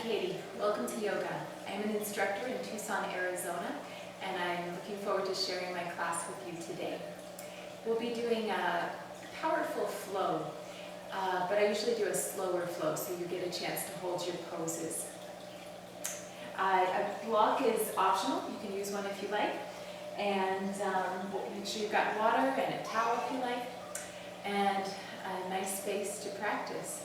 Katie. Welcome to yoga. I'm an instructor in Tucson, Arizona, and I'm looking forward to sharing my class with you today. We'll be doing a powerful flow, but I usually do a slower flow so you get a chance to hold your poses. A block is optional. You can use one if you like, and make sure you've got water and a towel if you like, and a nice space to practice.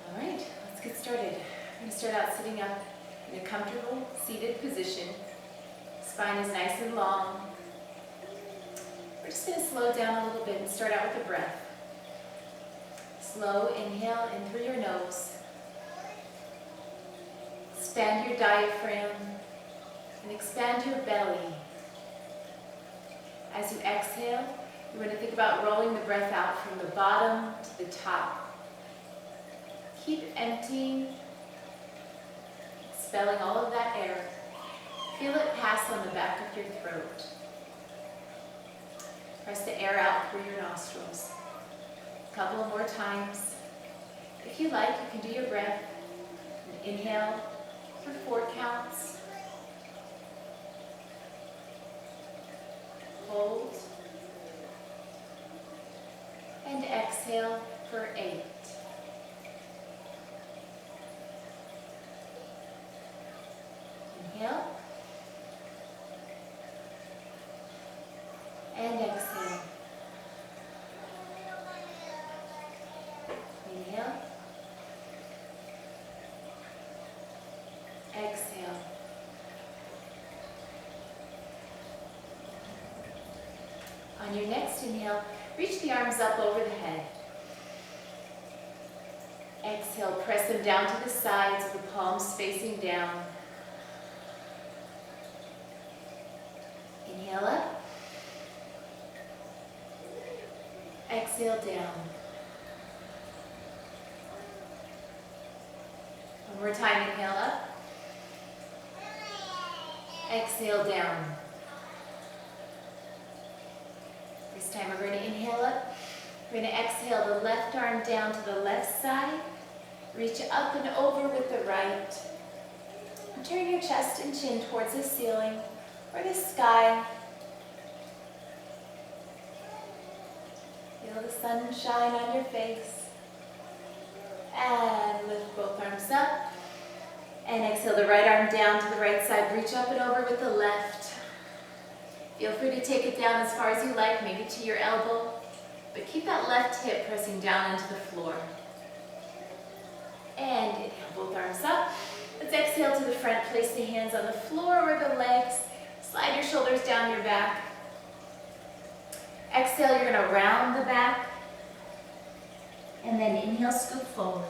All right, let's get started. I'm going to start out sitting up in a comfortable seated position. Spine is nice and long. We're just going to slow down a little bit and start out with the breath. Slow inhale in through your nose. Expand your diaphragm and expand your belly. As you exhale, you want to think about rolling the breath out from the bottom to the top. Keep emptying, expelling all of that air. Feel it pass on the back of your throat. Press the air out through your nostrils. A couple more times. If you like, you can do your breath. Inhale for 4 counts. Hold. And exhale for 8. Inhale. And exhale. Inhale. Exhale. On your next inhale, reach the arms up over the head. Exhale, press them down to the sides, the palms facing down. Inhale up. Exhale down. One more time, inhale up. Exhale down. This time we're going to inhale up. We're going to exhale the left arm down to the left side. Reach up and over with the right. And turn your chest and chin towards the ceiling or the sky. Feel the sunshine on your face. And lift both arms up. And exhale the right arm down to the right side. Reach up and over with the left. Feel free to take it down as far as you like, maybe to your elbow. But keep that left hip pressing down into the floor. And inhale both arms up. Let's exhale to the front. Place the hands on the floor or the legs. Slide your shoulders down your back. Exhale, you're going to round the back. And then inhale, scoop forward.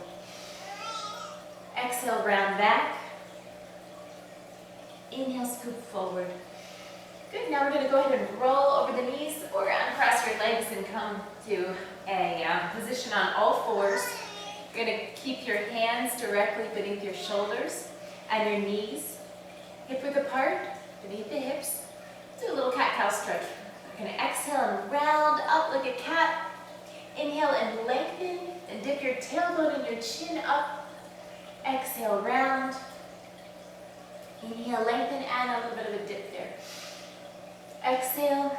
Exhale, round back. Inhale, scoop forward. Good, now we're going to go ahead and roll over the knees or uncross your legs and come to a position on all fours. You're going to keep your hands directly beneath your shoulders and your knees, hip width apart, beneath the hips. Do a little cat-cow stretch. We're going to exhale and round up like a cat. Inhale and lengthen, and dip your tailbone and your chin up. Exhale, round. Inhale, lengthen, and a little bit of a dip there. Exhale,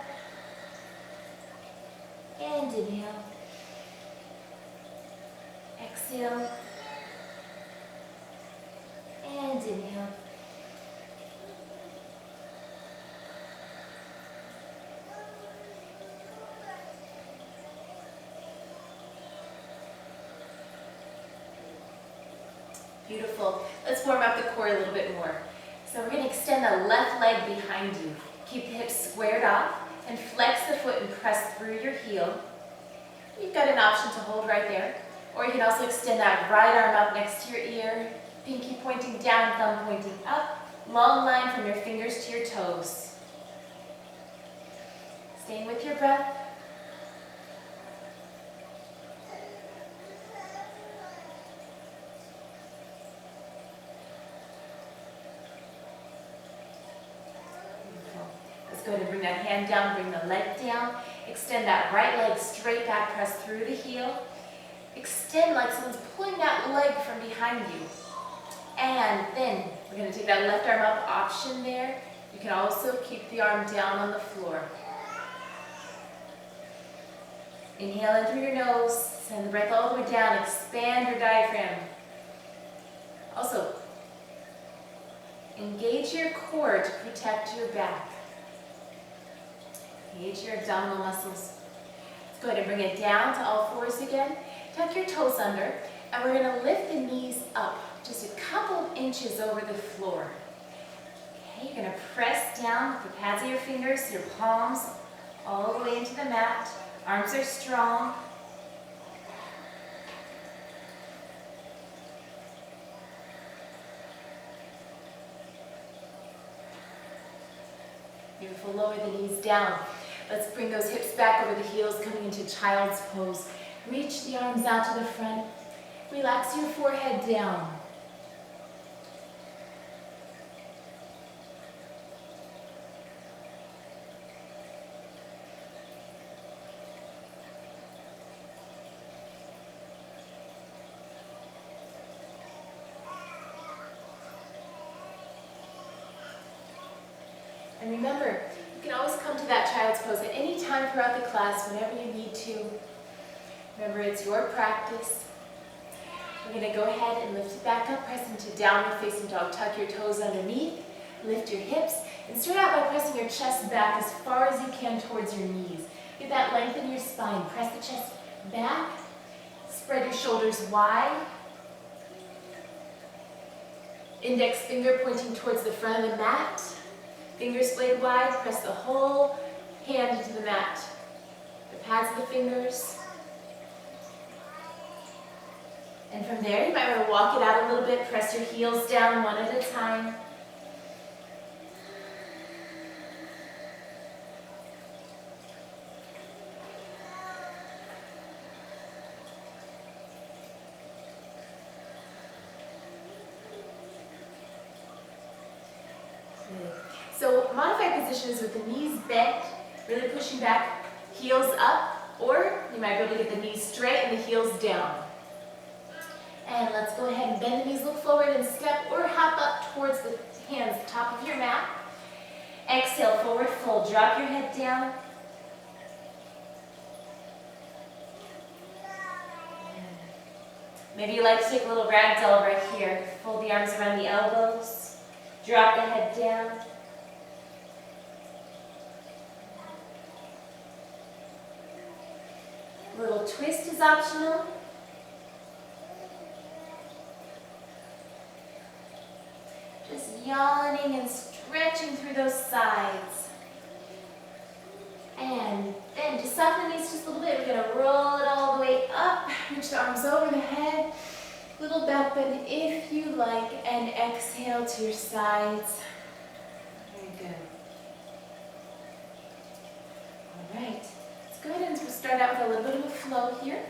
and inhale. Exhale, and inhale. Beautiful. Let's warm up the core a little bit more. So we're going to extend the left leg behind you. Keep the hips squared off and flex the foot and press through your heel. You've got an option to hold right there. Or you can also extend that right arm up next to your ear. Pinky pointing down, thumb pointing up. Long line from your fingers to your toes. Staying with your breath. Go ahead and bring that hand down, bring the leg down. Extend that right leg straight back, press through the heel. Extend like someone's pulling that leg from behind you. And then we're going to take that left arm up option there. You can also keep the arm down on the floor. Inhale in through your nose, send the breath all the way down, expand your diaphragm. Also, engage your core to protect your back. Engage your abdominal muscles. Let's go ahead and bring it down to all fours again. Tuck your toes under, and we're going to lift the knees up just a couple inches over the floor. Okay, you're going to press down with the pads of your fingers, your palms, all the way into the mat. Arms are strong. Beautiful, lower the knees down. Let's bring those hips back over the heels, coming into child's pose. Reach the arms out to the front. Relax your forehead down. And remember, you can always come to that child's pose at any time throughout the class, whenever you need to. Remember, it's your practice. We're going to go ahead and lift it back up, press into downward facing dog. Tuck your toes underneath, lift your hips, and start out by pressing your chest back as far as you can towards your knees. Get that length in your spine. Press the chest back, spread your shoulders wide. Index finger pointing towards the front of the mat. Fingers blade wide, press the whole hand into the mat. The pads of the fingers. And from there, you might want to walk it out a little bit. Press your heels down one at a time. So modified position is with the knees bent, really pushing back, heels up, or you might be able to get the knees straight and the heels down. And let's go ahead and bend the knees, look forward and step or hop up towards the hands, top of your mat. Exhale, forward fold, drop your head down. Maybe you like to take a little ragdoll right here. Fold the arms around the elbows, drop the head down. A little twist is optional. Just yawning and stretching through those sides. And then to soften the knees just a little bit, we're going to roll it all the way up. Reach the arms over the head. Little back bend if you like. And exhale to your sides. Very good. All right. Let's go ahead and start out with a little bit of a flow here.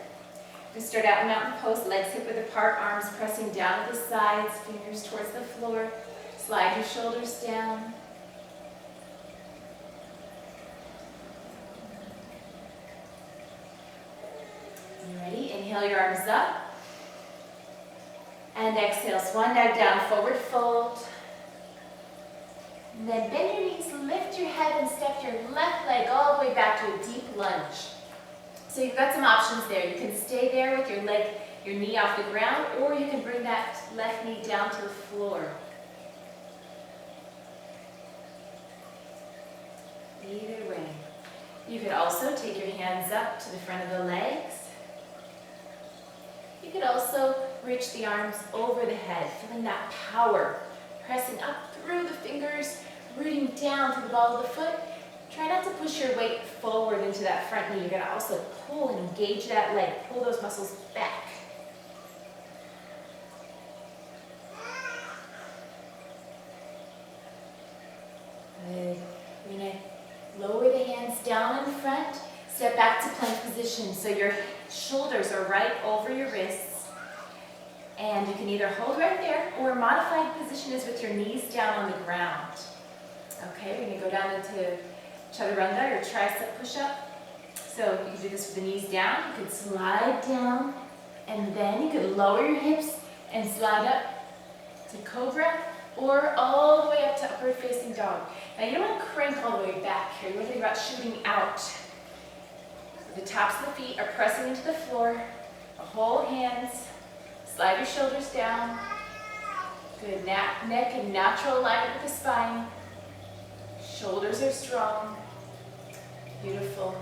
We start out in mountain pose, legs hip width apart, arms pressing down to the sides, fingers towards the floor. Slide your shoulders down. You ready? Inhale your arms up. And exhale, swan dive down, forward fold. And then bend your knees, lift your head, and step your left leg all the way back to a deep lunge. So you've got some options there. You can stay there with your leg, your knee off the ground, or you can bring that left knee down to the floor. Either way. You could also take your hands up to the front of the legs. You could also reach the arms over the head, feeling that power, pressing up through the fingers, rooting down to the ball of the foot. Try not to push your weight forward into that front knee. You're going to also pull and engage that leg. Pull those muscles back. Good. You're going to lower the hands down in front. Step back to plank position. So your shoulders are right over your wrists. And you can either hold right there, or modified position is with your knees down on the ground. Okay, we're going to go down into chaturanga or tricep push-up. So you can do this with the knees down. You could slide down, and then you could lower your hips and slide up. to cobra, or all the way up to upward facing dog. Now you don't want to crank all the way back here. You want to think about shooting out. So the tops of the feet are pressing into the floor. Hold hands. Slide your shoulders down. Good neck in natural alignment with the spine. Shoulders are strong. Beautiful.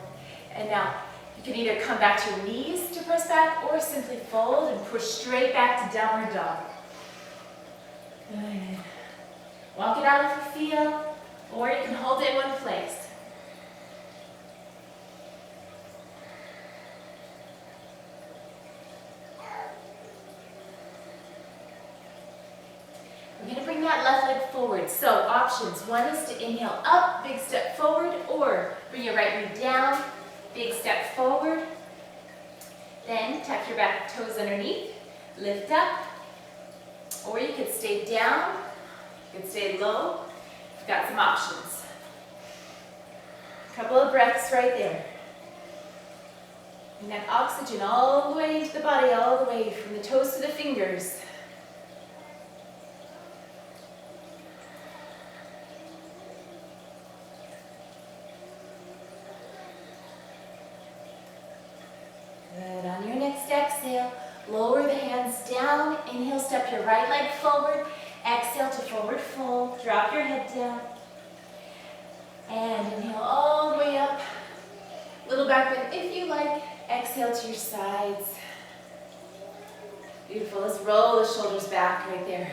And now you can either come back to your knees to press back or simply fold and push straight back to downward dog. Good. Walk it out if you feel, or you can hold it in one place. We're going to bring that left leg forward. So options. One is to inhale up, big step forward, or bring your right knee down, big step forward. Then tuck your back toes underneath, lift up, or you could stay down, you could stay low. You've got some options. A couple of breaths right there. And that oxygen all the way into the body, all the way from the toes to the fingers. Good. On your next exhale, lower the hands down. Inhale, step your right leg forward. Exhale to forward fold. Drop your head down. And inhale all the way up. Little back bend if you like. Exhale to your sides. Beautiful. Let's roll the shoulders back right there.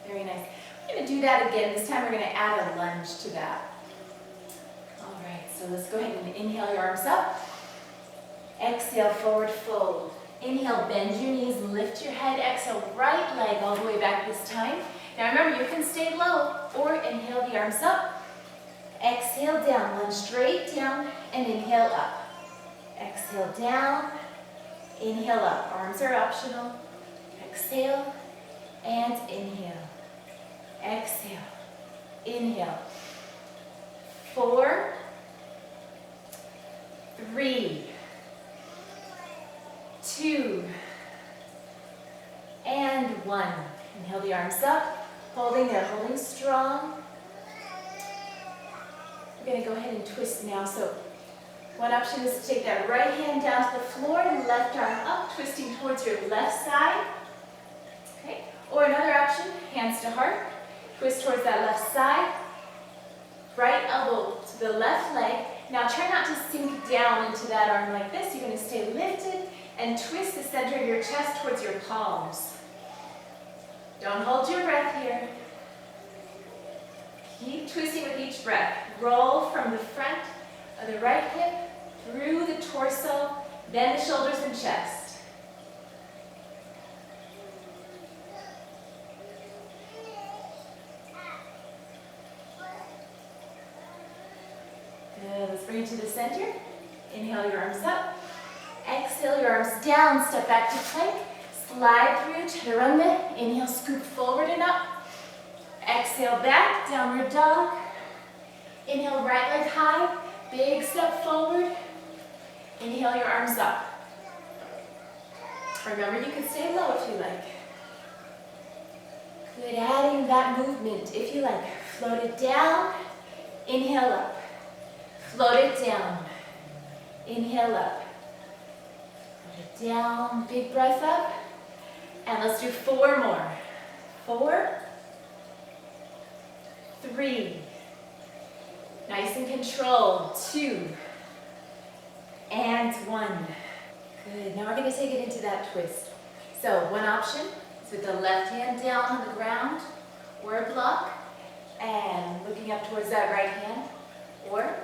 Very nice. We're going to do that again. This time we're going to add a lunge to that. All right, so let's go ahead and inhale your arms up. Exhale, forward fold. Inhale, bend your knees, lift your head. Exhale, right leg all the way back this time. Now remember, you can stay low or inhale the arms up. Exhale down, lunge straight down and inhale up. Exhale down, inhale up. Arms are optional. Exhale and inhale. Exhale, inhale. 4, 3, 2, and 1. Inhale the arms up, holding there, holding strong. We're going to go ahead and twist now. So one option is to take that right hand down to the floor and left arm up, twisting towards your left side. Okay. Or another option, hands to heart, twist towards that left side. Right elbow to the left leg. Now try not to sink down into that arm like this. You're going to stay lifted and twist the center of your chest towards your palms. Don't hold your breath here. Keep twisting with each breath. Roll from the front of the right hip through the torso, then the shoulders and chest. Good. Let's bring it to the center. Inhale your arms up. Exhale your arms down. Step back to plank. Slide through chaturanga. Inhale, scoop forward and up. Exhale back, downward dog. Inhale, right leg high. Big step forward. Inhale your arms up. Remember, you can stay low if you like. Good. Adding that movement if you like. Float it down. Inhale up. Float it down. Inhale up. Float it down. Big breath up. And let's do 4 more. 4, 3. Nice and controlled. 2. And 1. Good. Now we're going to take it into that twist. So one option is with the left hand down on the ground or a block and looking up towards that right hand. Or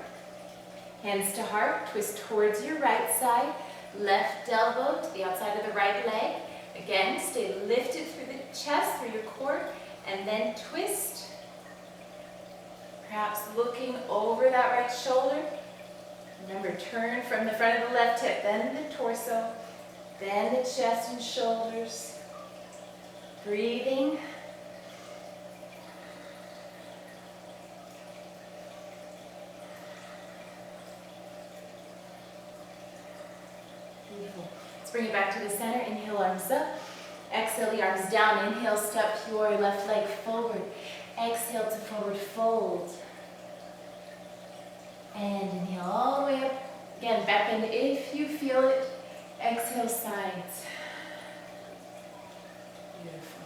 hands to heart, twist towards your right side, left elbow to the outside of the right leg. Again, stay lifted through the chest, through your core, and then twist. Perhaps looking over that right shoulder. Remember, turn from the front of the left hip, then the torso, then the chest and shoulders. Breathing. Beautiful. Let's bring it back to the center. Inhale, arms up. Exhale, the arms down. Inhale, step your left leg forward. Exhale to forward fold. And inhale all the way up. Again, back bend if you feel it. Exhale, sides. Beautiful.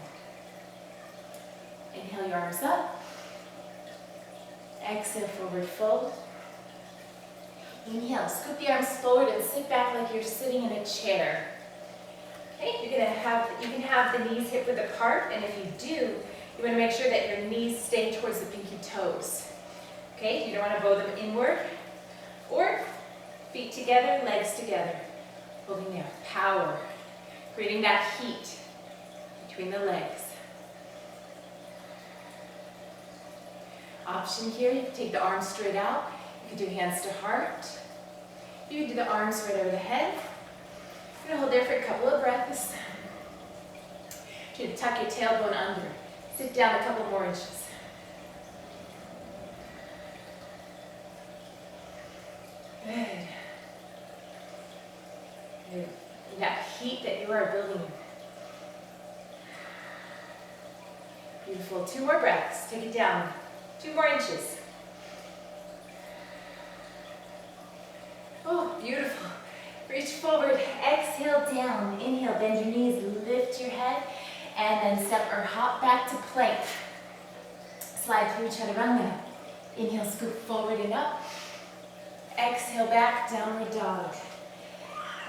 Inhale your arms up. Exhale, forward fold. Inhale, scoop the arms forward and sit back like you're sitting in a chair. Okay, you can have the knees hip width apart, and if you do, you want to make sure that your knees stay towards the pinky toes. Okay, you don't want to bow them inward. Or feet together, legs together. Holding there. Power. Creating that heat between the legs. Option here, you can take the arms straight out. You can do hands to heart. You can do the arms right over the head. You're going to hold there for a couple of breaths. Try to tuck your tailbone under. Sit down a couple more inches. Good. Good. That heat that you are building. Beautiful. 2 more breaths. Take it down. 2 more inches. Oh, beautiful. Reach forward. Exhale down. Inhale. Bend your knees. Lift your head. And then step or hop back to plank. Slide through chaturanga. Inhale. Scoop forward and up. Exhale back. Downward dog.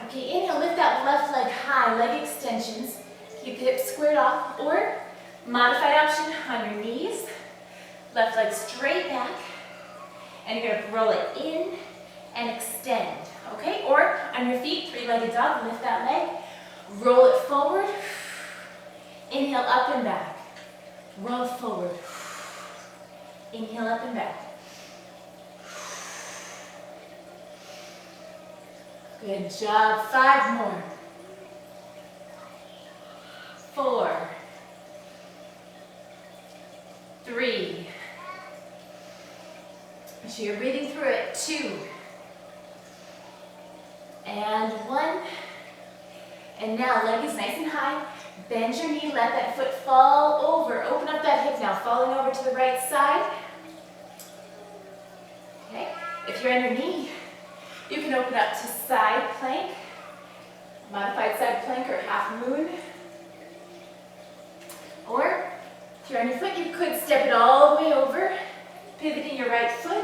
Okay, inhale, lift that left leg high, leg extensions. Keep the hips squared off, or modified option on your knees. Left leg straight back, and you're gonna roll it in and extend, okay? Or on your feet, 3-legged dog, lift that leg, roll it forward, inhale up and back, roll forward, inhale up and back. Good job. 5 more. 4. 3. Make sure you're breathing through it. 2. And 1. And now leg is nice and high. Bend your knee, let that foot fall over. Open up that hip now, falling over to the right side. Okay. If you're on your knee, you can open up to side plank, modified side plank or half moon. Or if you're on your foot, you could step it all the way over, pivoting your right foot,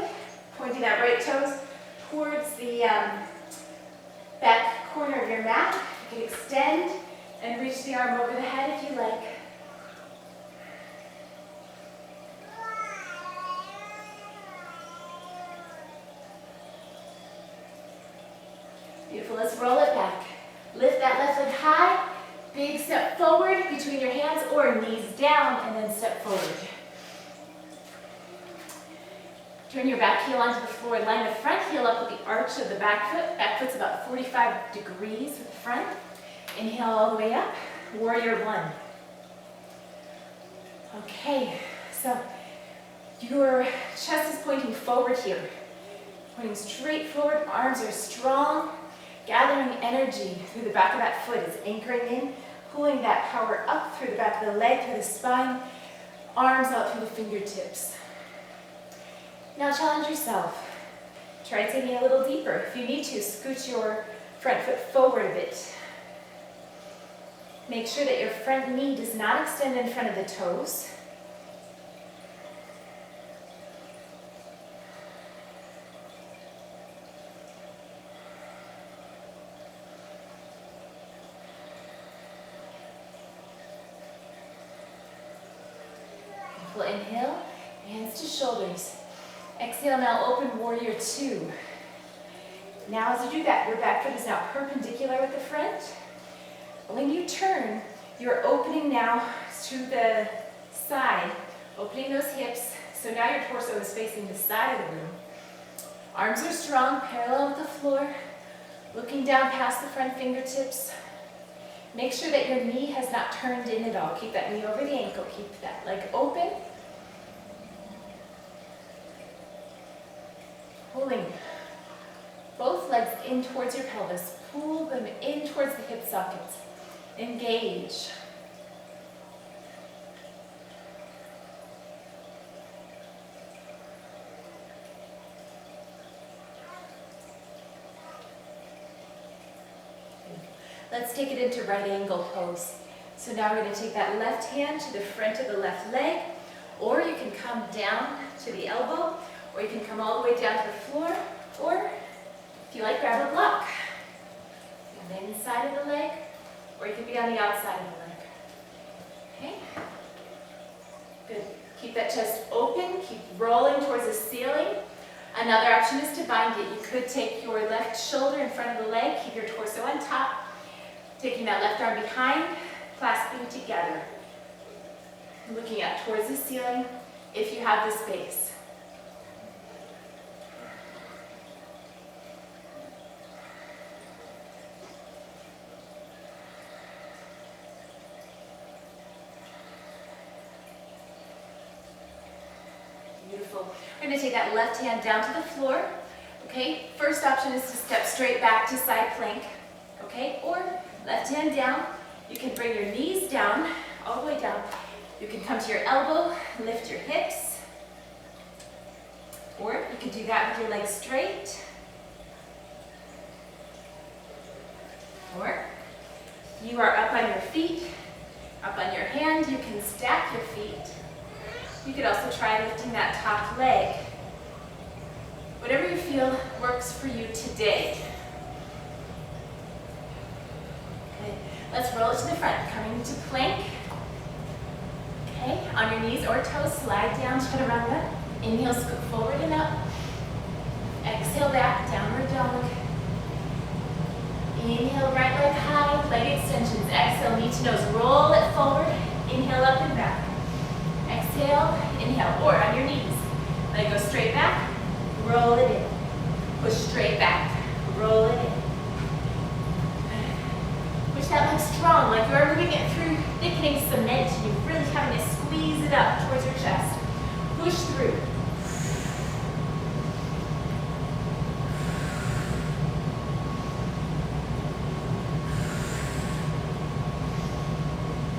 pointing that right toes towards the back corner of your mat. You can extend and reach the arm over the head if you like. Beautiful, let's roll it back. Lift that left leg high, big step forward between your hands or knees down and then step forward. Turn your back heel onto the floor, line the front heel up with the arch of the back foot. Back foot's about 45 degrees with the front. Inhale all the way up, warrior 1. Okay, so your chest is pointing forward here. Pointing straight forward, arms are strong. Gathering energy through the back of that foot is anchoring in, pulling that power up through the back of the leg, through the spine, arms out through the fingertips. Now challenge yourself. Try taking it a little deeper. If you need to, scoot your front foot forward a bit. Make sure that your front knee does not extend in front of the toes. Inhale, hands to shoulders. Exhale, now open warrior 2. Now as you do that, your back foot is now perpendicular with the front. When you turn, you're opening now to the side, opening those hips. So now your torso is facing the side of the room. Arms are strong, parallel with the floor, looking down past the front fingertips. Make sure that your knee has not turned in at all. Keep that knee over the ankle. Keep that leg open. Pulling both legs in towards your pelvis. pull them in towards the hip sockets. Engage. Let's take it into right angle pose. So now we're going to take that left hand to the front of the left leg, or you can come down to the elbow, or you can come all the way down to the floor, or if you like, grab a block. On the inside of the leg, or you can be on the outside of the leg. Okay? Good. Keep that chest open, keep rolling towards the ceiling. Another option is to bind it. You could take your left shoulder in front of the leg, keep your torso on top, taking that left arm behind, clasping together. Looking up towards the ceiling if you have the space. Beautiful. We're going to take that left hand down to the floor. Okay, first option is to step straight back to side plank. Okay, or left hand down. You can bring your knees down, all the way down. You can come to your elbow, lift your hips. Or you can do that with your legs straight. Or you are up on your feet, up on your hand. You can stack your feet. You could also try lifting that top leg. Whatever you feel works for you today. Okay, let's roll it to the front. Coming into plank. Okay, on your knees or toes, slide down, chaturanga. Inhale, scoot forward and up. Exhale back, downward dog. Inhale, right leg high, leg extensions. Exhale, knee to nose, roll it forward. Inhale, up and back. Exhale, inhale, or on your knees. Leg go straight back, roll it in. Push straight back, roll it in. Push that leg strong, like you are moving it through thickening cement. You're really having to squeeze it up towards your chest. Push through.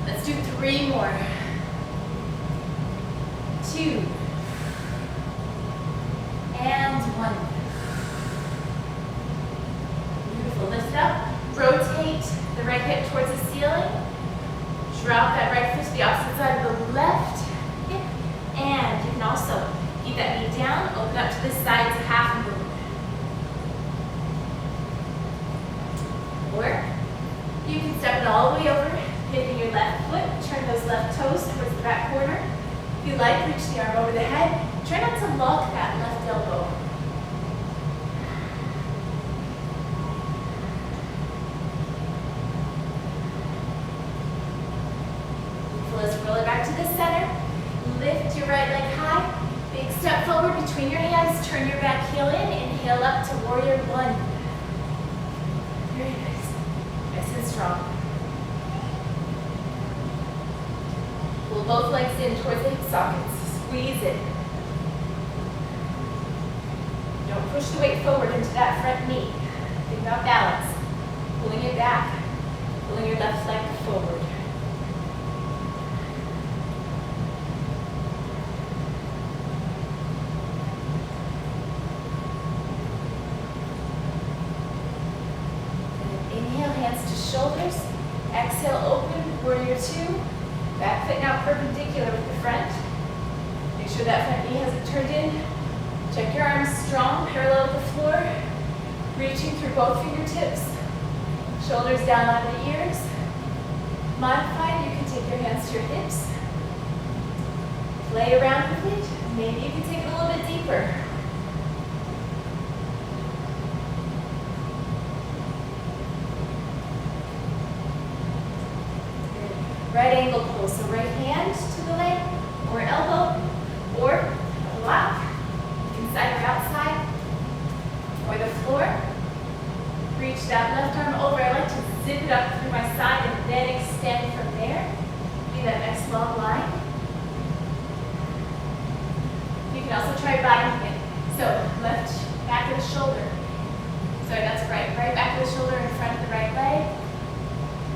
Let's do 3 more. 2 and 1. Beautiful. Lift up. Rotate the right hip towards the ceiling. Drop that right foot to the opposite side of the left hip. And you can also keep that knee down. Open up to the sides, half moon. Or you can step it all the way over, hitting your left foot. Turn those left toes towards the back corner. If you like, reach the arm over the head. Try not to lock that left elbow. So let's roll it back to the center. Lift your right leg high. Big step forward between your hands. Turn your back heel in. Inhale up to warrior 1. Very nice. Nice and strong. Pull both legs in towards the hip sockets. Squeeze it. Don't push the weight forward into that front knee. Think about balance. Pulling it back. Pulling your left leg forward. And inhale, hands to shoulders. Exhale, open, warrior 2. Back foot now perpendicular with the front. Make sure that front knee hasn't turned in. Check your arms strong, parallel with the floor. Reaching through both fingertips. Shoulders down on the ears. Modified, you can take your hands to your hips. Play around with it. Maybe you can take it a little bit deeper. Right angle pull, so right hand to the leg, or elbow, or a block, inside or outside, or the floor. Reach that left arm over. I like to zip it up through my side and then extend from there. Do that nice long line. You can also try binding it. So left back of the shoulder. Sorry, that's right. Right back of the shoulder in front right leg.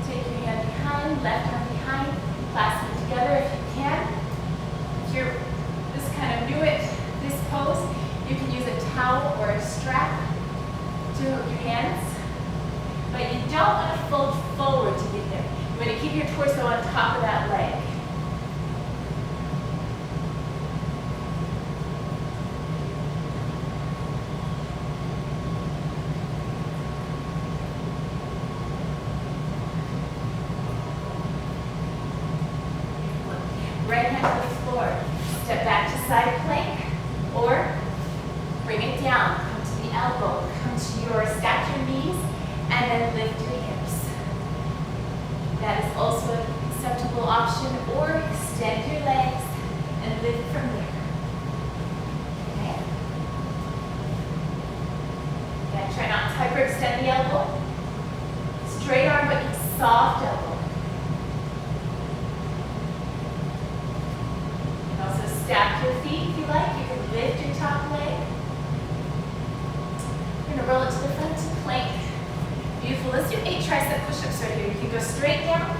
Take your hand behind, left arm behind, clasp it together if you can. If you're just kind of new at this pose, you can use a towel or a strap to hook your hands. But you don't want to fold forward to get there. You want to keep your torso on top of that leg. Right hand to the floor. Step back to side plank, or bring it down. Come to the elbow. Come to your, stack your knees, and then lift your hips. That is also an acceptable option, or extend your legs and lift from there. Okay? Yeah, try not to hyperextend the elbow. Straight arm, but soft elbow. Stack your feet if you like. You can lift your top leg. You're going to roll it to the front to plank. Beautiful. Let's do 8 tricep push-ups right here. You can go straight down,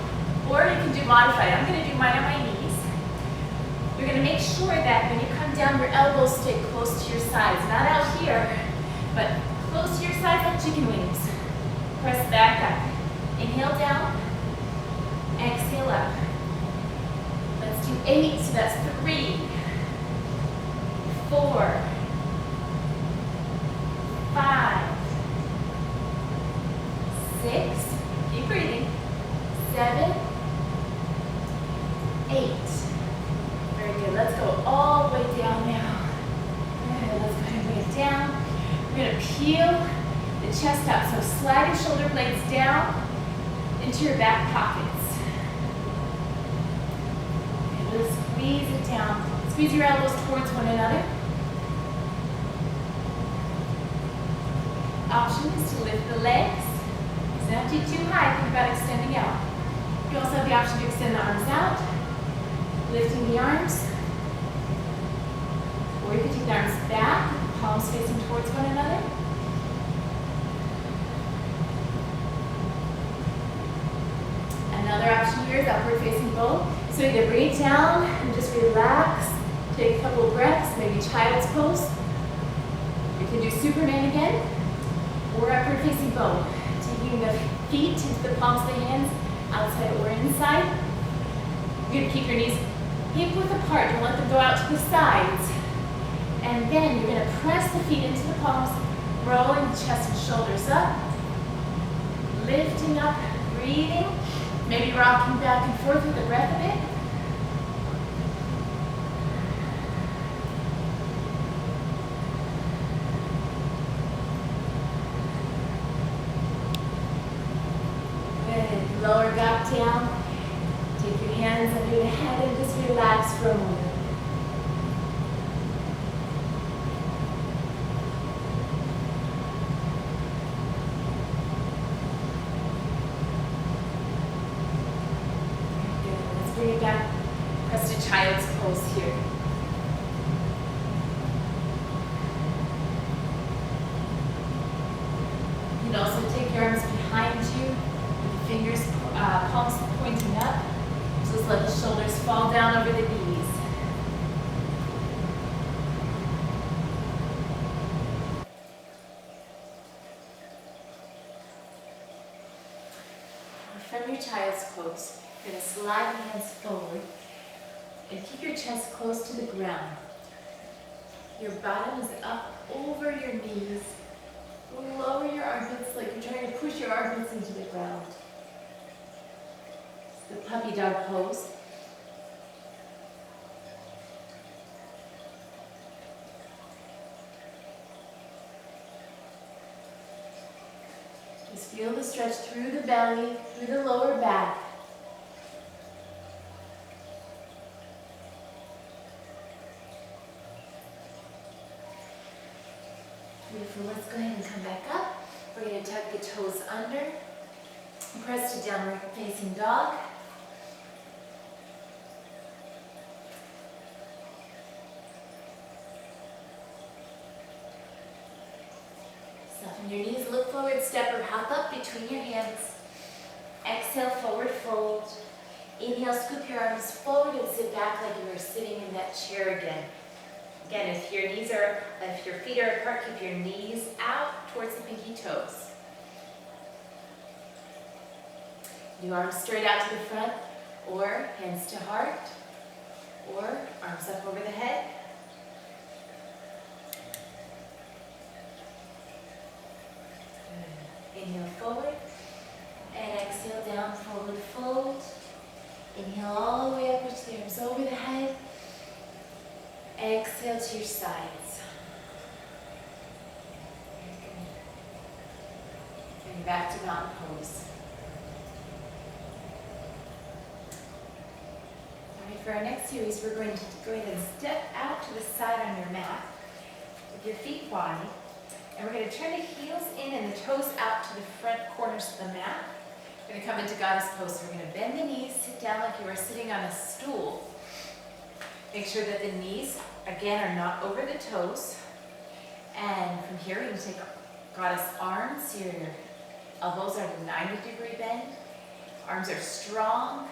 or you can do modified. I'm going to do mine on my knees. You're going to make sure that when you come down, your elbows stay close to your sides. Not out here, but close to your sides like chicken wings. Press back up. Inhale down. Exhale up. Let's do 8. So that's 3, 4, 5, 6, keep breathing, 7, 8. Very good. Let's go all the way down now. Good. Let's go ahead and bring it down. We're going to peel the chest up. So slide your shoulder blades down into your back pockets. And just squeeze it down. Squeeze your elbows towards one another. Option is to lift the legs. It's not too high. Think about extending out. You also have the option to extend the arms out, lifting the arms, or you can take the arms back, palms facing towards one another. Another option here is upward facing bow. So either bring it down and just relax, take a couple of breaths, maybe child's pose. You can do Superman again, or upward facing bow. Taking the feet into the palms of the hands, outside or inside. You're going to keep your knees hip width apart. Don't let them go out to the sides. And then you're going to press the feet into the palms, rolling the chest and shoulders up, lifting up, breathing, maybe rocking back and forth with the breath a bit. Good. Lower back down. Take your hands under the head and just relax for a moment. Bring it back, press to child's pose here. You can also take your arms behind you, with the fingers, palms pointing up. Just let the shoulders fall down over the knees. From your child's pose, you're going to slide the hands forward and keep your chest close to the ground. Your bottom is up over your knees. Lower your armpits like you're trying to push your armpits into the ground. It's the puppy dog pose. Just feel the stretch through the belly, through the lower back. Beautiful. Let's go ahead and come back up. We're going to tuck the toes under. Press to downward facing dog. Soften When your knees look forward, step or hop up between your hands. Exhale, forward fold. Inhale, scoop your arms forward and sit back like you are sitting in that chair again. Again, if your feet are apart, keep your knees out towards the pinky toes. Do arms straight out to the front, or hands to heart, or arms up over the head. Good. Inhale forward, and exhale down, forward fold. Inhale all the way up, reach the arms over the head. Exhale to your sides. And back to mountain pose. All right, for our next series, we're going to go ahead and step out to the side on your mat with your feet wide. And we're going to turn the heels in and the toes out to the front corners of the mat. We're going to come into goddess pose. So we're going to bend the knees, sit down like you are sitting on a stool. Make sure that the knees, again, are not over the toes. And from here, we're going to take goddess arms. Your elbows are at a 90-degree bend. Arms are strong.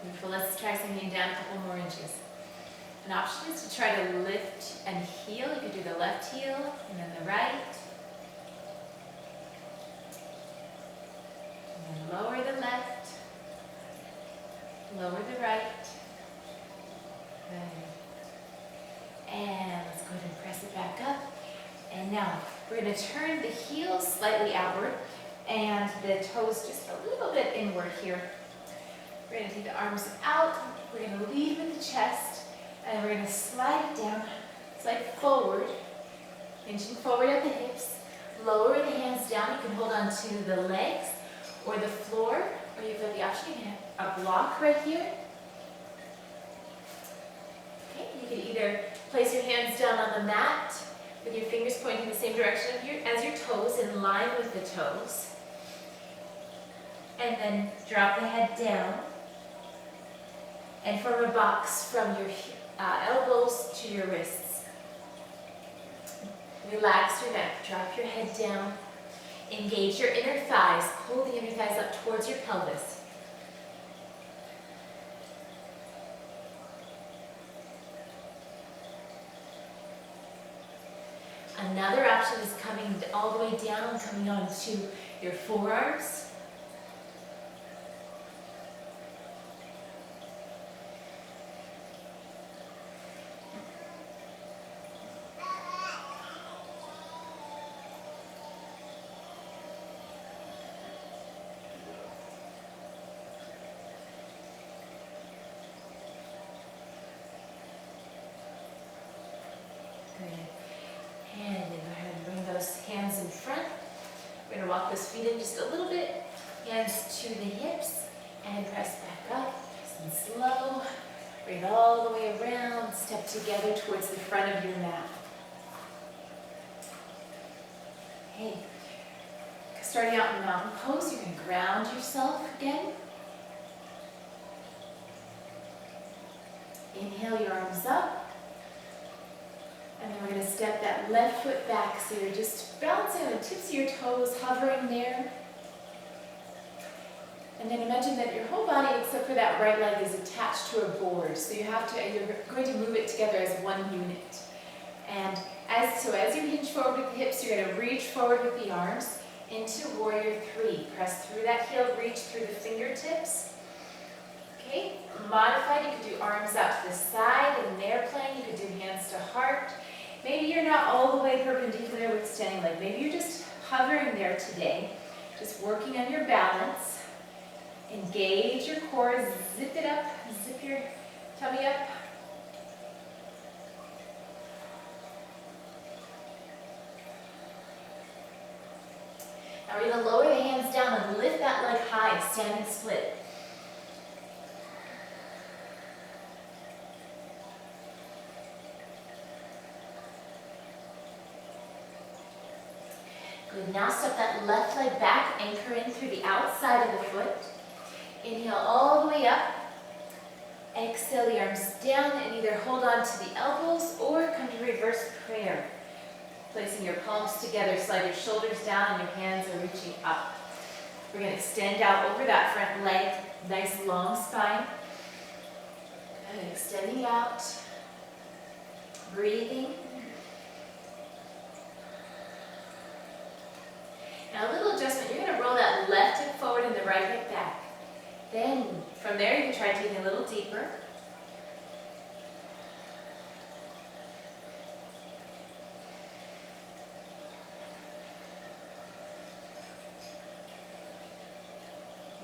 Beautiful. Let's try sinking down a couple more inches. An option is to try to lift and heel. You could do the left heel and then the right. And then lower the left. Lower the right. Good. And let's go ahead and press it back up. And now we're going to turn the heels slightly outward and the toes just a little bit inward here. We're going to take the arms out. We're going to lead with the chest. And we're going to slide it down, slide forward, inching forward at the hips. Lower the hands down. You can hold on to the legs or the floor, or you've got the option. You can have a block right here. Okay, you can either place your hands down on the mat with your fingers pointing the same direction as your toes, in line with the toes. And then drop the head down and form a box from your elbows to your wrists. Relax your neck, drop your head down, engage your inner thighs, pull the inner thighs up towards your pelvis. Another option is coming all the way down, coming onto your forearms. And then go ahead and bring those hands in front. We're going to walk those feet in just a little bit. Hands to the hips and press back up. Nice and slow. Bring it all the way around. Step together towards the front of your mat. Okay. Starting out in mountain pose, you can ground yourself again. Inhale your arms up. And then we're going to step that left foot back, so you're just balancing on the tips of your toes, hovering there. And then imagine that your whole body, except for that right leg, is attached to a board. So you're going to move it together as one unit. And as you hinge forward with the hips, you're going to reach forward with the arms into Warrior 3. Press through that heel, reach through the fingertips. Okay, modified, you could do arms out to the side in an airplane. You could do hands to heart. Maybe you're not all the way perpendicular with standing leg. Maybe you're just hovering there today, just working on your balance. Engage your core, zip it up, zip your tummy up. Now we're going to lower the hands down and lift that leg high, standing split. Good. Now step that left leg back, anchor in through the outside of the foot. Inhale all the way up. Exhale the arms down and either hold on to the elbows or come to reverse prayer. Placing your palms together, slide your shoulders down and your hands are reaching up. We're going to extend out over that front leg, nice long spine. And extending out, breathing. Now a little adjustment, you're going to roll that left hip forward and the right hip back. Then from there you can try taking a little deeper.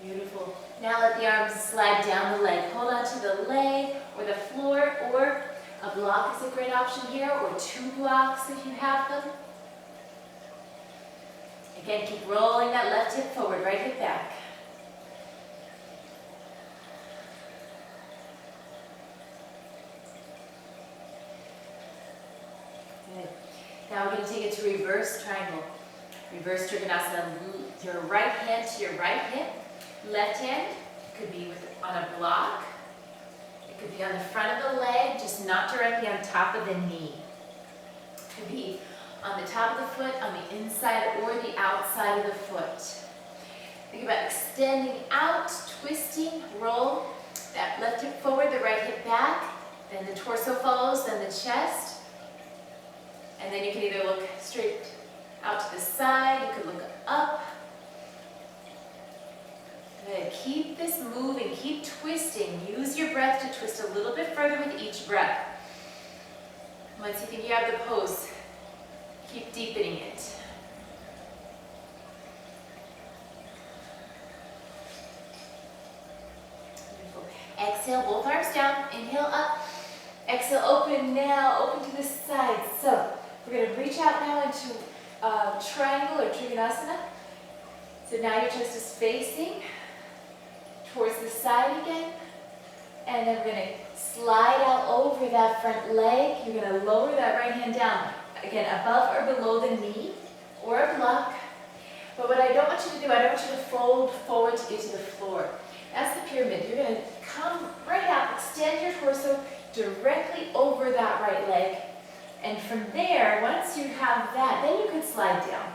Beautiful. Now let the arms slide down the leg. Hold on to the leg or the floor, or a block is a great option here, or 2 blocks if you have them. Again, keep rolling that left hip forward, right hip back. Good. Now we're going to take it to reverse triangle. Reverse Trikonasana. Your right hand to your right hip. Left hand could be on a block. It could be on the front of the leg, just not directly on top of the knee. It could be on the top of the foot, on the inside or the outside of the foot. Think about extending out, twisting, roll that left hip forward, the right hip back, then the torso follows, then the chest. And then you can either look straight out to the side, you could look up. Good. Keep this moving, keep twisting. Use your breath to twist a little bit further with each breath. Once you think you have the pose, keep deepening it. Beautiful. Exhale, both arms down. Inhale up. Exhale, open now, open to the side. So we're going to reach out now into triangle or Trikonasana. So now your chest is facing towards the side again. And then we're going to slide out over that front leg. You're going to lower that right hand down. Again, above or below the knee or a block. But what I don't want you to do, I don't want you to fold forward to get to the floor. That's the pyramid. You're going to come right out, extend your torso directly over that right leg. And from there, once you have that, then you could slide down.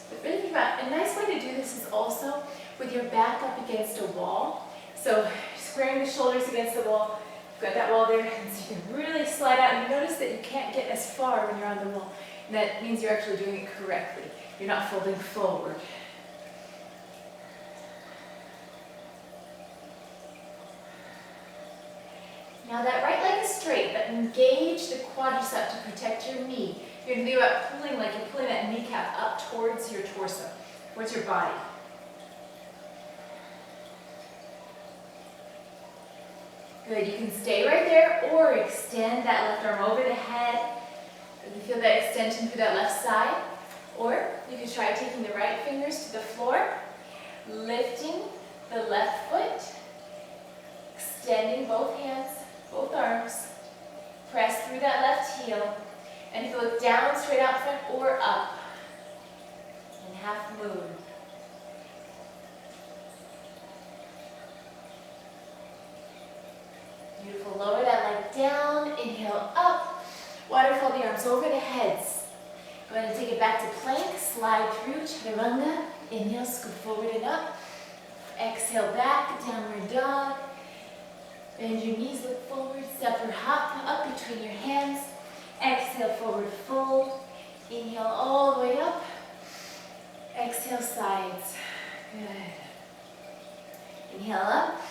But really think about, a nice way to do this is also with your back up against a wall. So squaring the shoulders against the wall. You've got that wall there, and so you can really slide out. And you notice that you can't get as far when you're on the wall. And that means you're actually doing it correctly. You're not folding forward. Now that right leg is straight, but engage the quadricep to protect your knee. You're going to think about pulling like you're pulling that kneecap up towards your torso, towards your body. Good, you can stay right there or extend that left arm over the head. You can feel that extension through that left side. Or you can try taking the right fingers to the floor, lifting the left foot, extending both hands, both arms, press through that left heel, and if you look down, straight out front, or up, and half moon. Beautiful, lower that leg down, inhale up, waterfall the arms over the heads. Go ahead and take it back to plank, slide through, chaturanga, inhale, scoop forward and up, exhale back, downward dog. Bend your knees, look forward, step or hop up between your hands. Exhale, forward fold. Inhale all the way up. Exhale, sides. Good. Inhale up.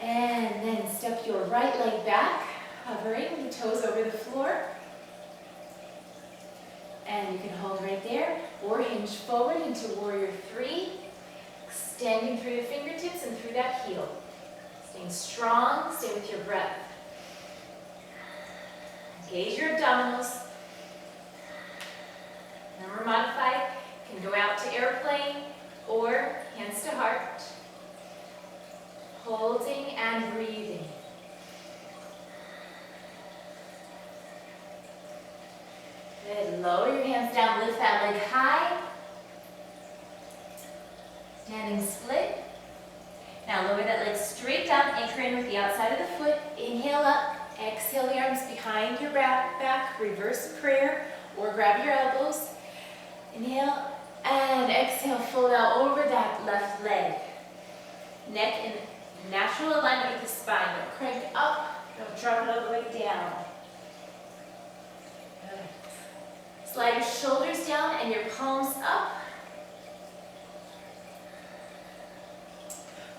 And then step your right leg back, hovering the toes over the floor. And you can hold right there, or hinge forward into warrior 3, extending through the fingertips and through that heel. Staying strong, stay with your breath. Engage your abdominals. Remember, modified can go out to airplane or hands to heart. Holding and breathing. Good. Lower your hands down, lift that leg high. Standing split. Now lower that leg straight down, anchor in with the outside of the foot. Inhale up, exhale the arms behind your back, reverse prayer, or grab your elbows. Inhale, and exhale, fold out over that left leg. Neck in natural alignment with the spine. Don't crank up, don't drop it all the way down. Good. Slide your shoulders down and your palms up.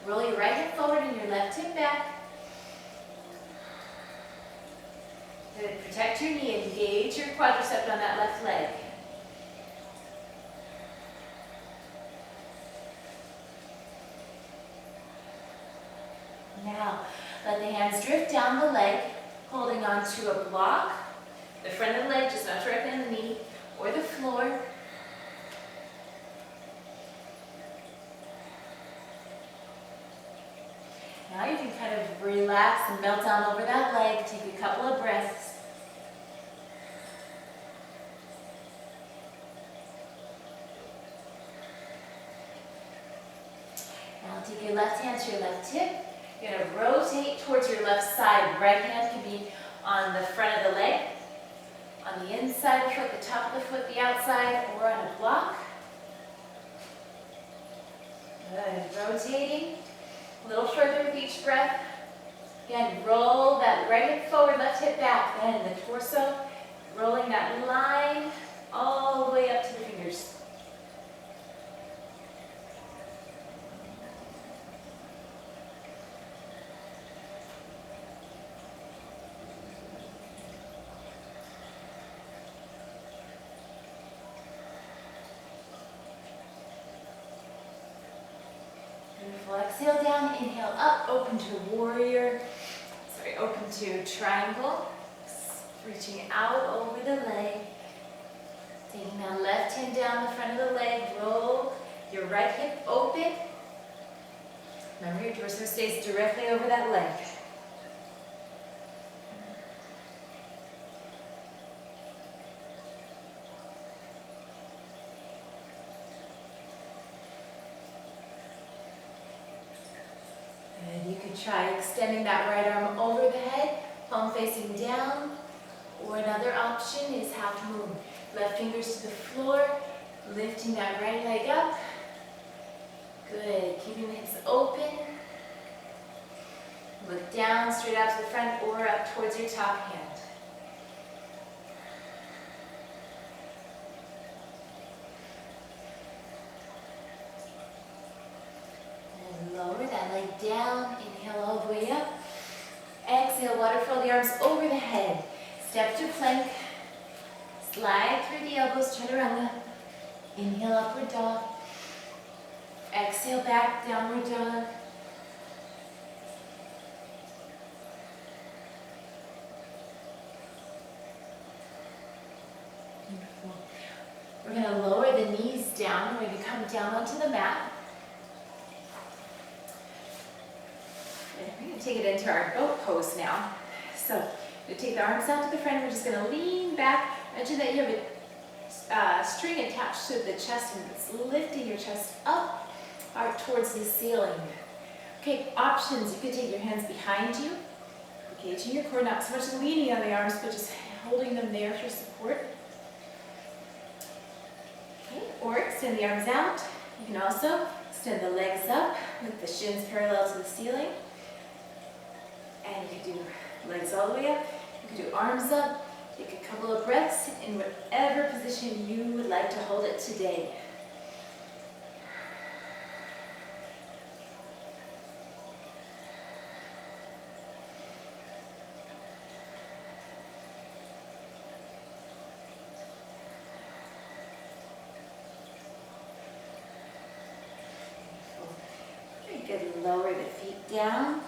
Roll your right hip forward and your left hip back. Good. Protect your knee. Engage your quadricep on that left leg. Now, let the hands drift down the leg, holding on to a block. The front of the leg, just not directly on the knee, or the floor. Now you can kind of relax and melt down over that leg. Take a couple of breaths. Now take your left hand to your left hip. You're going to rotate towards your left side. Right hand can be on the front of the leg, on the inside of the foot, the top of the foot, the outside, or on a block. Good. Rotating. A little further with each breath. Again, roll that right hip forward, left hip back. Then the torso, rolling that line all the way up to the fingers. Beautiful. Exhale down, inhale up, open to warrior. Open to triangle. Reaching out over the leg. Taking that left hand down the front of the leg. Roll your right hip open. Remember your torso stays directly over that leg. And you can try extending that right arm over the head, palm facing down. Or another option is half moon. Left fingers to the floor, lifting that right leg up. Good, keeping the hips open. Look down, straight out to the front or up towards your top hand. Lower that leg down, inhale all the way up. Exhale, waterfall the arms over the head. Step to plank. Slide through the elbows, chaturanga. Inhale, upward dog. Exhale, back, downward dog. Beautiful. We're going to lower the knees down. We're going to come down onto the mat. We're going to take it into our boat pose now. So, we take the arms out to the front. We're just going to lean back. Imagine that you have a string attached to the chest and it's lifting your chest up towards the ceiling. Okay, options. You could take your hands behind you, engaging your core, not so much leaning on the arms, but just holding them there for support. Okay, or extend the arms out. You can also extend the legs up with the shins parallel to the ceiling. And you can do legs all the way up. You can do arms up. Take a couple of breaths in whatever position you would like to hold it today. Very good. Lower the feet down.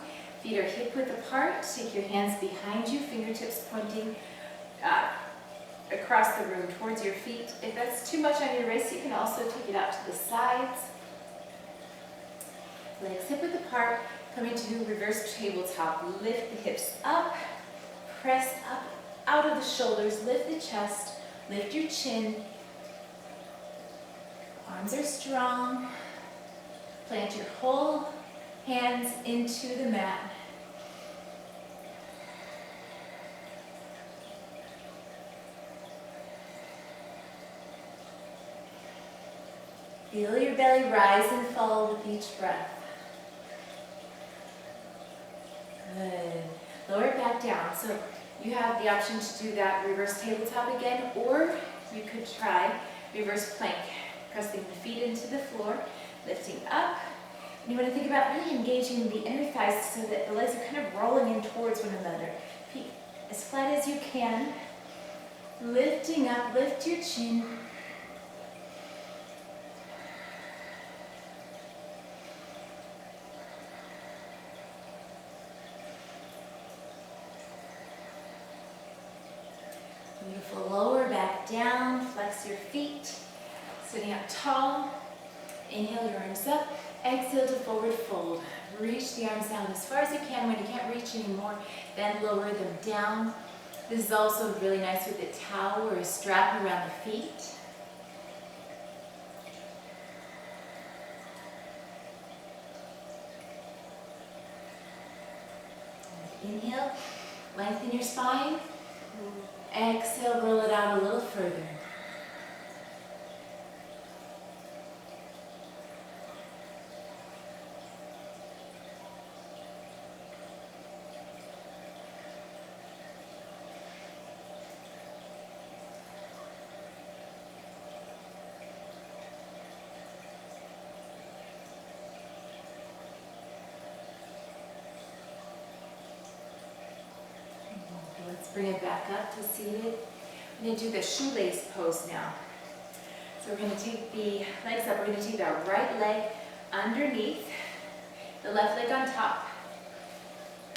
Feet are hip width apart. Take your hands behind you, fingertips pointing across the room towards your feet. If that's too much on your wrists, you can also take it out to the sides. Legs hip width apart. Coming to reverse tabletop. Lift the hips up. Press up out of the shoulders. Lift the chest. Lift your chin. Arms are strong. Plant your whole Hands into the mat. Feel your belly rise and fall with each breath. Good. Lower it back down. So you have the option to do that reverse tabletop again, or you could try reverse plank. Pressing the feet into the floor, lifting up. And you want to think about really engaging the inner thighs so that the legs are kind of rolling in towards one another. Feet as flat as you can. Lifting up, lift your chin. Beautiful. Lower back down, flex your feet. Sitting up tall. Inhale your arms up. Exhale to forward fold. Reach the arms down as far as you can. When you can't reach anymore, then lower them down. This is also really nice with a towel or a strap around the feet. Inhale, lengthen your spine. Exhale, roll it out a little further. Let's bring it back up to seated. We're going to do the shoelace pose now. So we're going to take the legs up. We're going to take our right leg underneath, the left leg on top,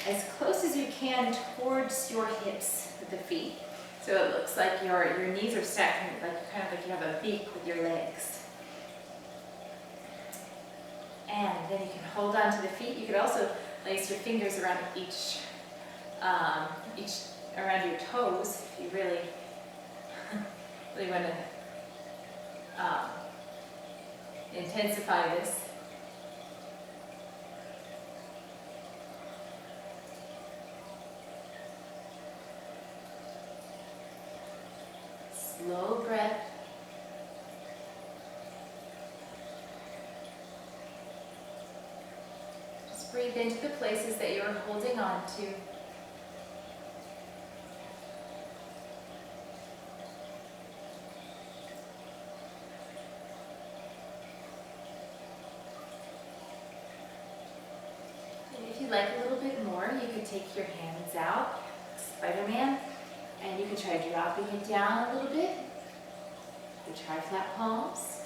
as close as you can towards your hips with the feet. So it looks like your knees are stacked, kind of like you have a beak with your legs. And then you can hold on to the feet. You could also place your fingers around each around your toes if you really want to intensify this. Slow breath. Just breathe into the places that you're holding on to. If you like a little bit more, you could take your hands out, Spider-Man, and you can try dropping it down a little bit. You could try flat palms.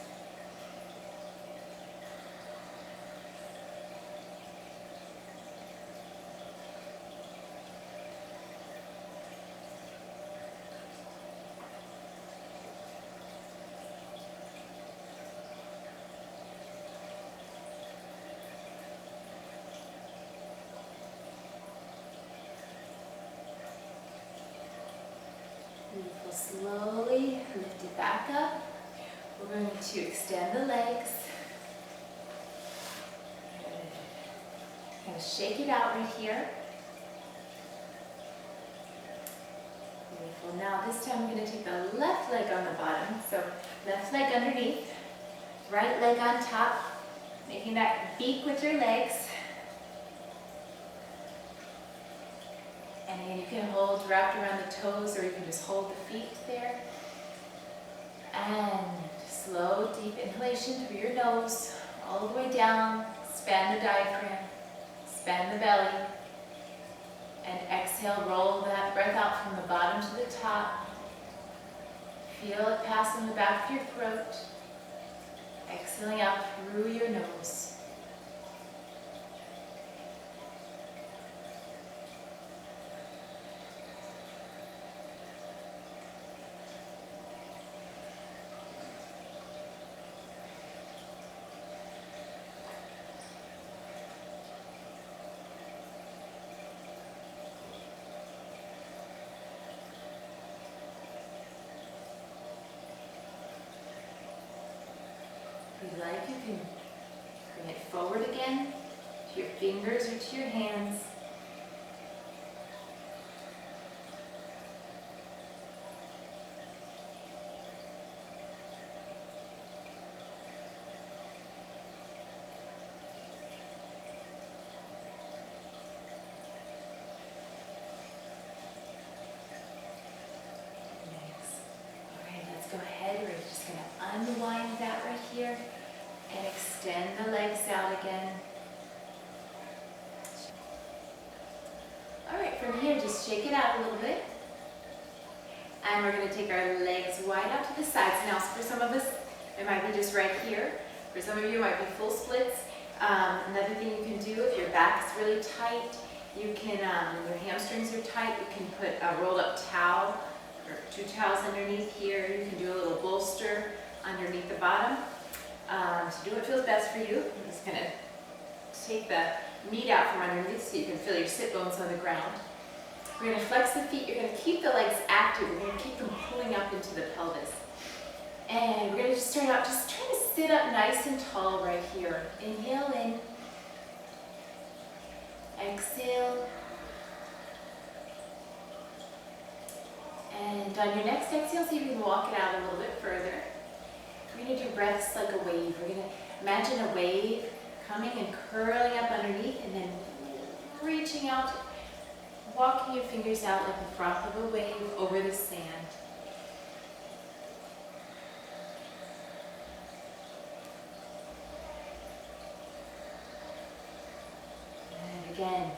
Beautiful. Slowly lift it back up. We're going to extend the legs. Kind of shake it out right here. Beautiful. Now this time we're going to take the left leg on the bottom. So left leg underneath, right leg on top, making that beak with your legs. And again, you can hold wrapped around the toes, or you can just hold the feet there. And slow, deep inhalation through your nose, all the way down. Span the diaphragm, span the belly. And exhale, roll that breath out from the bottom to the top. Feel it pass in the back of your throat. Exhaling out through your nose. If you like, you can bring it forward again. to your fingers or to your hands. Go ahead, we're just going to unwind that right here and extend the legs out again. All right, from here, just shake it out a little bit. And we're going to take our legs wide out to the sides. Now, for some of us, it might be just right here. For some of you, it might be full splits. Another thing you can do, if your back is really tight, you can, your hamstrings are tight, you can put a rolled up towel or 2 towels underneath here. You can do a little bolster underneath the bottom. So do what feels best for you. I'm just going to take the meat out from underneath so you can feel your sit bones on the ground. We're going to flex the feet. You're going to keep the legs active. We're going to keep them pulling up into the pelvis. And we're going to just start out just trying to sit up nice and tall right here. Inhale in. Exhale. And on your next exhale, see if you can walk it out a little bit further. We're going to do breaths like a wave. We're going to imagine a wave coming and curling up underneath and then reaching out, walking your fingers out like the froth of a wave over the sand. And again,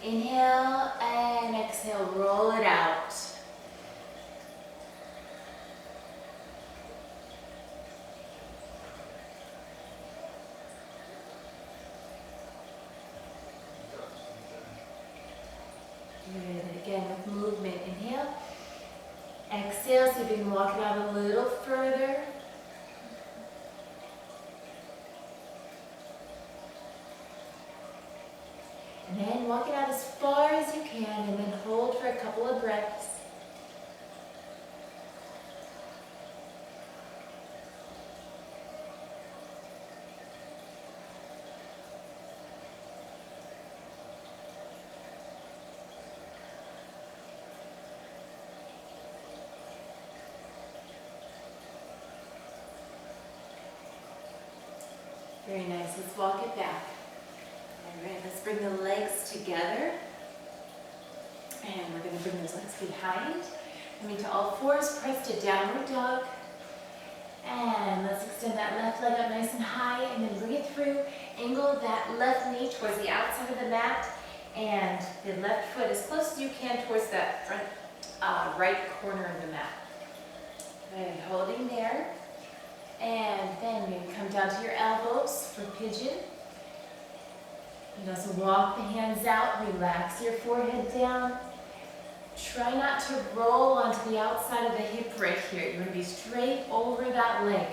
inhale and exhale, roll it out. Good. Again, with movement, inhale. Exhale, see if you can walk it out a little further. And then walk it out as far as you can, and then hold for a couple of breaths. Very nice. Let's walk it back. All right, let's bring the legs together. And we're going to bring those legs behind. Coming to all fours, press to downward dog. And let's extend that left leg up nice and high and then bring it through. Angle that left knee towards the outside of the mat and the left foot as close as you can towards that front right corner of the mat. And holding there. And then maybe come down to your elbows for pigeon. You can also walk the hands out, relax your forehead down. Try not to roll onto the outside of the hip right here. You want to be straight over that leg.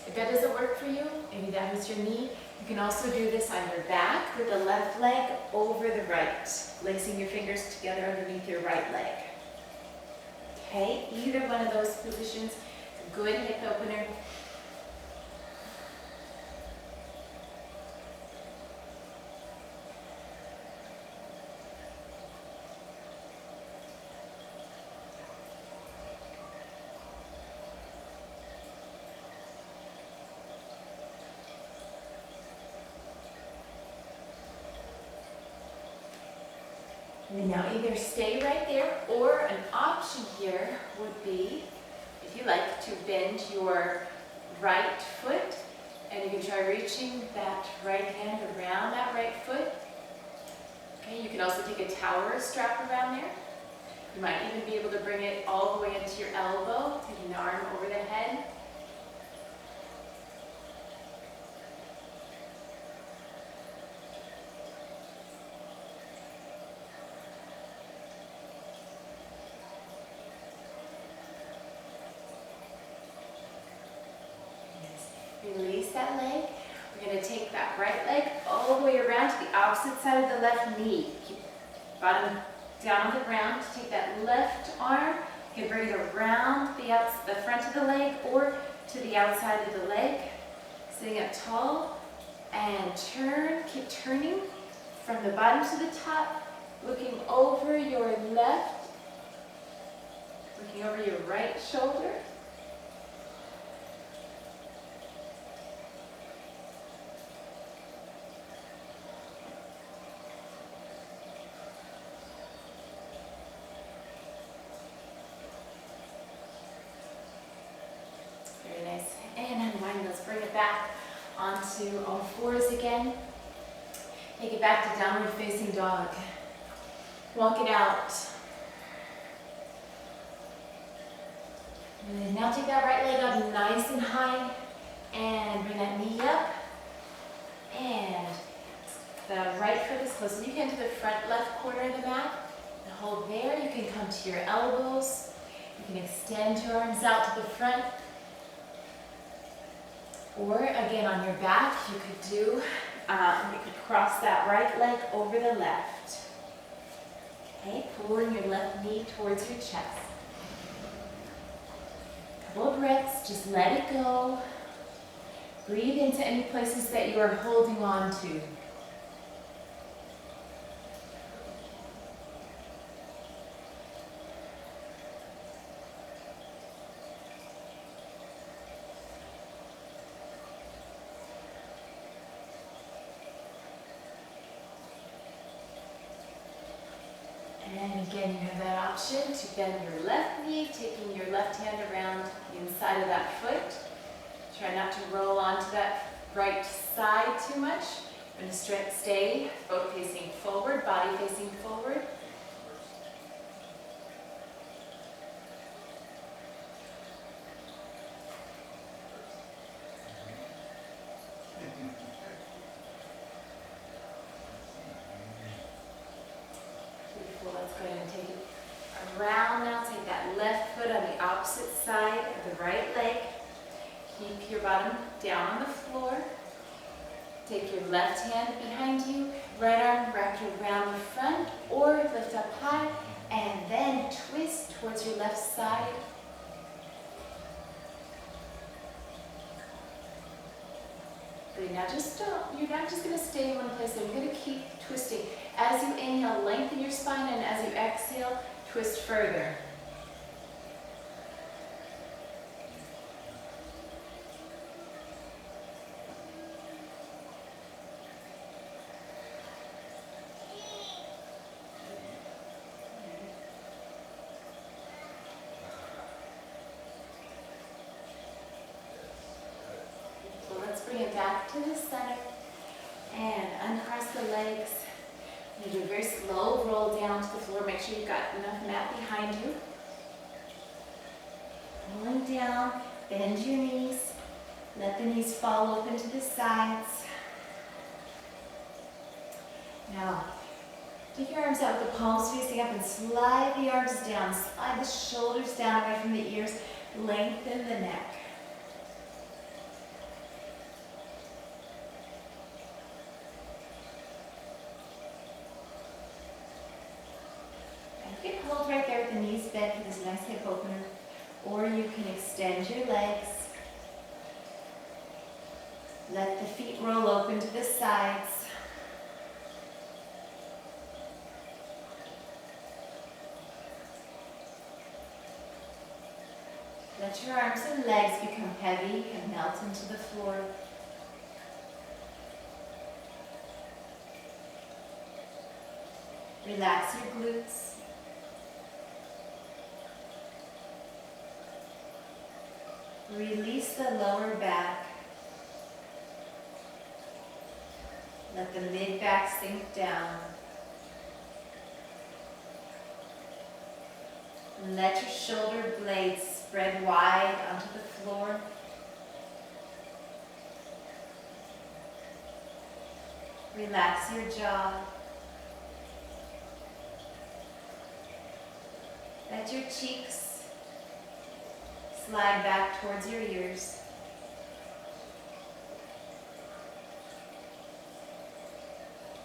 If that doesn't work for you, maybe that hurts your knee, you can also do this on your back with the left leg over the right, lacing your fingers together underneath your right leg. Okay, either one of those positions, good hip opener. And now either stay right there, or an option here would be, if you like, to bend your right foot, and you can try reaching that right hand around that right foot. Okay, you can also take a towel or a strap around there. You might even be able to bring it all the way into your elbow, taking the arm over the head. Release that leg. We're going to take that right leg all the way around to the opposite side of the left knee. Keep bottom down on the ground. Take that left arm. You can bring it around the front of the leg or to the outside of the leg. Sitting up tall. And turn, keep turning from the bottom to the top, looking over your left, looking over your right shoulder. Very nice. And unwind. Let's bring it back onto all fours again. Take it back to downward facing dog. Walk it out. And now take that right leg up nice and high and bring that knee up. And the right foot as close as you can to the front left corner of the mat. And hold there. You can come to your elbows. You can extend your arms out to the front. Or again on your back, you could cross that right leg over the left. Okay, pulling your left knee towards your chest. Couple of breaths, just let it go. Breathe into any places that you are holding on to. And again, you have that option to bend your left knee, taking your left hand around the inside of that foot. Try not to roll onto that right side too much. We're going to stay both facing forward, body facing forward. Let's go ahead and take it around now. Take that left foot on the opposite side of the right leg. Keep your bottom down on the floor. Take your left hand behind you. Right arm wrapped around the front or lift up high and then twist towards your left side. Good. Now just stop. You're not just going to stay in one place. You're going to keep twisting. As you inhale, lengthen your spine, and as you exhale, twist further. So let's bring it back to the center and uncross the legs. You do a very slow roll down to the floor. Make sure you've got enough mat behind you. Rolling down, bend your knees. Let the knees fall open to the sides. Now, take your arms out with the palms facing up and slide the arms down. Slide the shoulders down away from the ears. Lengthen the neck. You can hold right there with the knees bent for this nice hip opener, or you can extend your legs. Let the feet roll open to the sides. Let your arms and legs become heavy and melt into the floor. Relax your glutes. Release the lower back. Let the mid back sink down. Let your shoulder blades spread wide onto the floor. Relax your jaw. Let your cheeks slide back towards your ears.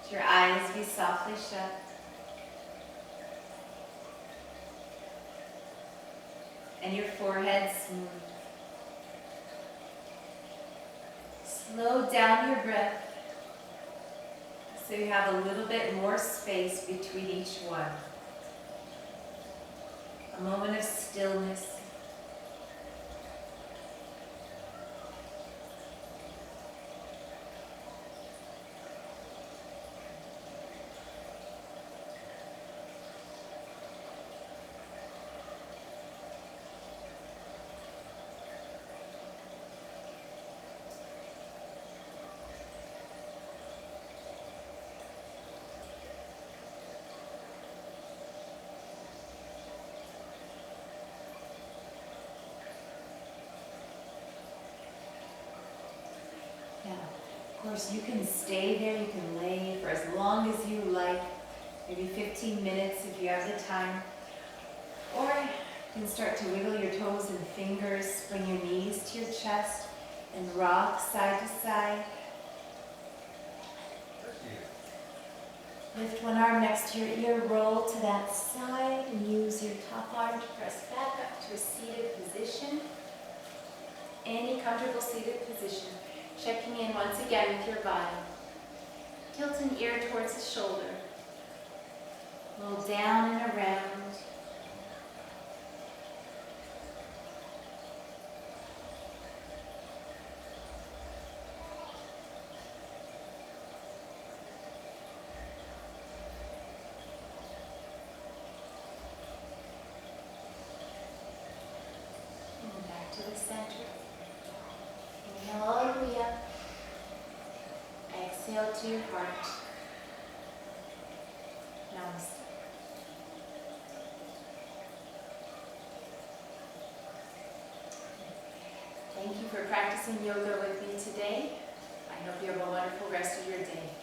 Let your eyes be softly shut. And your forehead smooth. Slow down your breath. so you have a little bit more space between each one. A moment of stillness. Now, of course, you can stay there, you can lay for as long as you like, maybe 15 minutes if you have the time. Or you can start to wiggle your toes and fingers, bring your knees to your chest, and rock side to side. Lift one arm next to your ear, roll to that side, and use your top arm to press back up to a seated position. Any comfortable seated position. Checking in once again with your body. Tilt an ear towards the shoulder. Roll down and around. And back to the center. Inhale all the way up. Exhale to your heart. Namaste. Thank you for practicing yoga with me today. I hope you have a wonderful rest of your day.